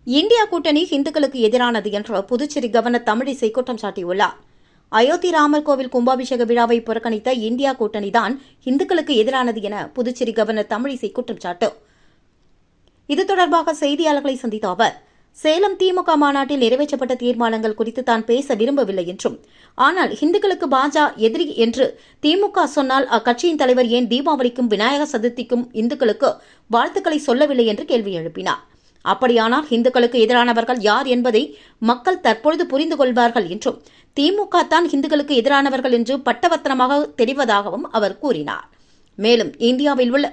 India கூட்டணி இந்துக்களுக்கு எதிரானது என்று புதுச்சேரி கவர்னர் தமிழிசை குற்றம் சாட்டியுள்ளார். அயோத்தி ராமர் கோவில் கும்பாபிஷேக விழாவை புறக்கணித்த இந்தியா கூட்டணிதான் இந்துக்களுக்கு எதிரானது என புதுச்சேரி கவர்னர் தமிழிசை குற்றம் சாட்டு. இது தொடர்பாக செய்தியாளர்களை சந்தித்த அவர், சேலம் திமுக மாநாட்டில் நிறைவேற்றப்பட்ட தீர்மானங்கள் குறித்து தான் பேச விரும்பவில்லை என்றும், ஆனால் இந்துக்களுக்கு பாஜக எதிரி என்று திமுக சொன்னால் அக்கட்சியின் தலைவர் ஏன் தீபாவளிக்கும் விநாயகர் சதுர்த்திக்கும் இந்துக்களுக்கு வாழ்த்துக்களை சொல்லவில்லை என்று கேள்வி எழுப்பினார். அப்படியானால் இந்துக்களுக்கு எதிரானவர்கள் யார் என்பதை மக்கள் தற்பொழுது புரிந்து கொள்வார்கள் என்றும், திமுக தான் இந்துக்களுக்கு எதிரானவர்கள் என்று பட்டவர்த்தனமாக தெரிவதாகவும் அவர் கூறினார். மேலும் இந்தியாவில் உள்ள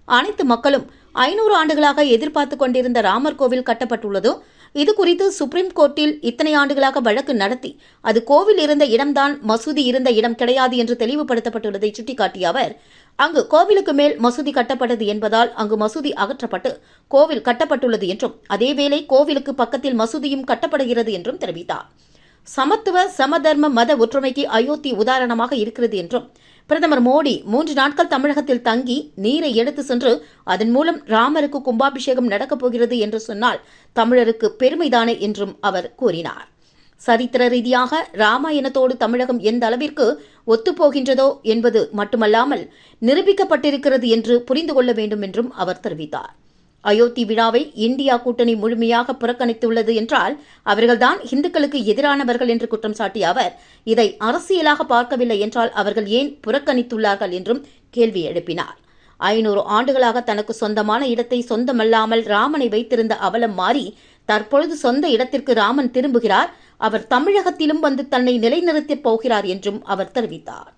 அனைத்து மக்களும் 500 ஆண்டுகளாக எதிர்பார்த்துக் கொண்டிருந்த ராமர் கோவில் கட்டப்பட்டுள்ளது. இது குறித்து சுப்ரீம் கோர்ட்டில் இத்தனை ஆண்டுகளாக வழக்கு நடத்தி அது கோவில் இருந்த இடம்தான், மசூதி இருந்த இடம் கிடையாது என்று தெளிவுபடுத்தப்பட்டுள்ளதை சுட்டிக்காட்டிய அவர், அங்கு கோவிலுக்கு மேல் மசூதி கட்டப்பட்டது என்பதால் அங்கு மசூதி அகற்றப்பட்டு கோவில் கட்டப்பட்டுள்ளது என்றும், அதேவேளை கோவிலுக்கு பக்கத்தில் மசூதியும் கட்டப்படுகிறது என்றும் தெரிவித்தார். சமத்துவ சமதர்ம மத ஒற்றுமைக்கு அயோத்தி உதாரணமாக இருக்கிறது என்றும், பிரதமர் மோடி 3 நாட்கள் தமிழகத்தில் தங்கி நீரை எடுத்து சென்று அதன் மூலம் ராமருக்கு கும்பாபிஷேகம் நடக்கப் போகிறது என்று சொன்னால் தமிழருக்கு பெருமைதானே என்றும் அவர் கூறினார். சரித்திர ரீதியாக ராமாயணத்தோடு தமிழகம் எந்த அளவிற்கு ஒத்துப்போகின்றதோ என்பது மட்டுமல்லாமல் நிரூபிக்கப்பட்டிருக்கிறது என்று புரிந்து கொள்ள வேண்டும் என்றும் அவர் தெரிவித்தார். அயோத்தி விழாவை இந்தியா கூட்டணி முழுமையாக புறக்கணித்துள்ளது என்றால் அவர்கள்தான் இந்துக்களுக்கு எதிரானவர்கள் என்று குற்றம் சாட்டிய அவர், இதை அரசியலாக பார்க்கவில்லை என்றால் அவர்கள் ஏன் புறக்கணித்துள்ளார்கள் என்றும் கேள்வி எழுப்பினார். 500 ஆண்டுகளாக தனக்கு சொந்தமான இடத்தை சொந்தமல்லாமல் ராமனை வைத்திருந்த அவலம் மாறி தற்பொழுது சொந்த இடத்திற்கு ராமன் திரும்புகிறார். அவர் தமிழகத்திலும் வந்து தன்னை நிலைநிறுத்தப் போகிறார் என்றும் அவர் தெரிவித்தார்.